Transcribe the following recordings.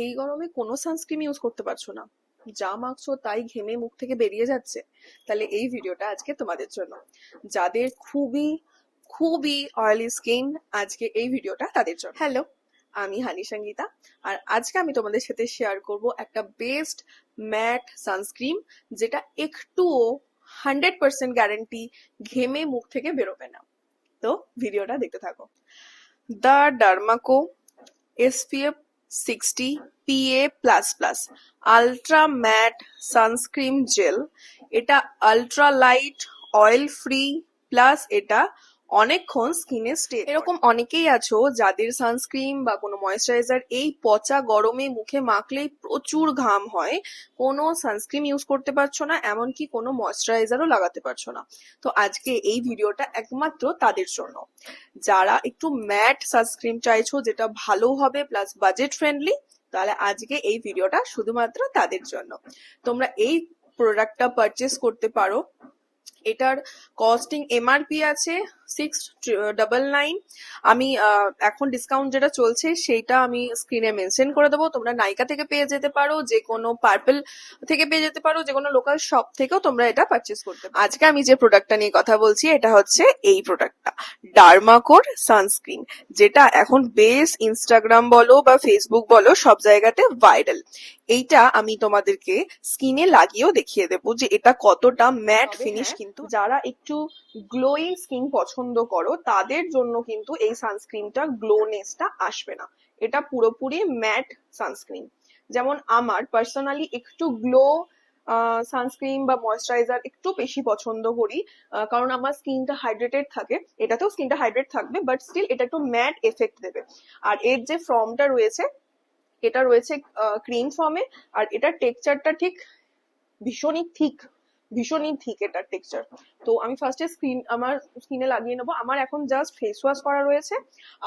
এই গরমে কোনো সানস্ক্রিন ইউজ করতে পারছো না, যা মাখছো তাই ঘেমে মুখ থেকে বেরিয়ে যাচ্ছে, তাহলে এই ভিডিওটা আজকে তোমাদের জন্য। যাদের খুবই খুবই অয়েলি স্কিন, আজকে এই ভিডিওটা তাদের জন্য। হ্যালো, আমি হানি সঙ্গীতা, আর আজকে আমি তোমাদের সাথে শেয়ার করব একটা বেস্ট ম্যাট সানস্ক্রিন, যেটা একটুও 100% গ্যারান্টি ঘেমে মুখ থেকে বেরোবে না। তো ভিডিওটা দেখতে থাকো। The Derma Co SPF 60 PA++ ultra matte sunscreen gel. এটা ultra light, oil free, plus এটা অনেকক্ষণ স্কিনে স্টে। এরকম অনেকেই আছো যাদের সানস্ক্রিন বা কোনো ময়েশ্চারাইজার এই পচা গরমে মুখে মাখলেই প্রচুর ঘাম হয়, কোনো সানস্ক্রিন ইউজ করতে পারছো না, এমনকি কোনো ময়েশ্চারাইজারও লাগাতে পারছো না। তো আজকে এই ভিডিওটা একমাত্র তাদের জন্য, যারা একটু ম্যাট সানস্ক্রিন চাইছো যেটা ভালো হবে প্লাস বাজেট ফ্রেন্ডলি, তাহলে আজকে এই ভিডিওটা শুধুমাত্র তাদের জন্য। তোমরা এই প্রোডাক্টটা পারচেস করতে পারো। এটার কস্টিং MRP আছে 699। আমি এখন ডিসকাউন্ট যেটা চলছে সেইটা আমি স্ক্রিনে মেনশন করে দেবো। তোমরা নাইকা থেকে পেয়ে যেতে পারো, যে কোনো পার্পল থেকে পেয়ে যেতে পারো, যে কোনো লোকাল শপ থেকেও তোমরা এটা পারচেস করতে পারো। আজকে আমি যে প্রোডাক্টটা নিয়ে কথা বলছি এটা হচ্ছে এই প্রোডাক্টটা, ডার্মাকোর সানস্ক্রিন, যেটা এখন বেশ ইনস্টাগ্রাম বলো বা ফেসবুক বলো সব জায়গাতে ভাইরাল। এইটা আমি তোমাদেরকে স্কিনে লাগিয়েও দেখিয়ে দেবো যে এটা কতটা ম্যাট ফিনিশ। কিন্তু যারা একটু গ্লোয়িং স্কিন পছন্দ করো তাদের জন্য কিন্তু এই সানস্ক্রিনটা গ্লোনেসটা আসবে না, এটা পুরোপুরি ম্যাট সানস্ক্রিন। যেমন আমার পার্সোনালি একটু গ্লো সানস্ক্রিন বা ময়েশ্চারাইজার একটু বেশি পছন্দ করি, কারণ আমার স্কিনটা হাইড্রেটেড থাকে। এটাতেও স্কিনটা হাইড্রেট থাকবে, বাট স্টিল এটা একটু ম্যাট এফেক্ট দেবে। আর এর যে ফর্মটা রয়েছে, এটা রয়েছে ক্রিম ফর্মে, আর এটার টেক্সচারটা ঠিক ভীষণই থিক এটার টেক্সচার। তো আমি ফার্স্টে আমার স্কিনে লাগিয়ে নেবো। আমার এখন জাস্ট ফেস ওয়াশ করা রয়েছে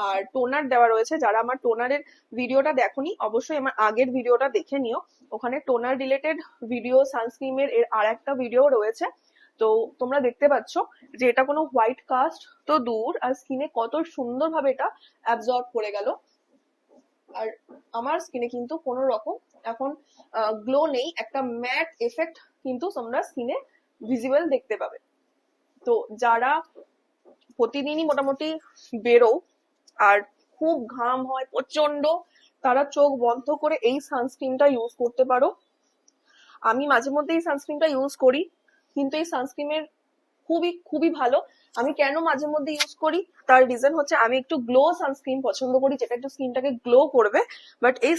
আর টোনার দেওয়া রয়েছে। যারা আমার টোনারের ভিডিওটা দেখোনি অবশ্যই আমার আগের ভিডিওটা দেখে নিও, ওখানে টোনার রিলেটেড ভিডিও, সানস্ক্রিনের এর আর একটা ভিডিও রয়েছে। তো তোমরা দেখতে পাচ্ছ যে এটা কোনো হোয়াইট কাস্ট তো দূর, আর স্কিনে কত সুন্দরভাবে এটা অ্যাবজর্ব করে গেল। আর আমার স্কিনে কিন্তু কোনো রকম এখন গ্লো নেই, একটা ম্যাট এফেক্ট কিন্তু তোমরা স্কিনে ভিজিবল দেখতে পাবে। তো যারা প্রতিদিনই মোটামুটি বেরো আর খুব ঘাম হয় প্রচন্ড, তারা চোখ বন্ধ করে এই সানস্ক্রিনটা ইউজ করতে পারো। আমি মাঝে মধ্যে এই সানস্ক্রিনটা ইউজ করি, কিন্তু এই সানস্ক্রিনের খুবই খুবই ভালো। আমি কেন মাঝে মধ্যে ইউজ করি তার রিজন হচ্ছে আমি একটু গ্লো সানস্ক্রিন পছন্দ করি, যেটা একটু স্কিনটাকে গ্লো করবে। বাট এই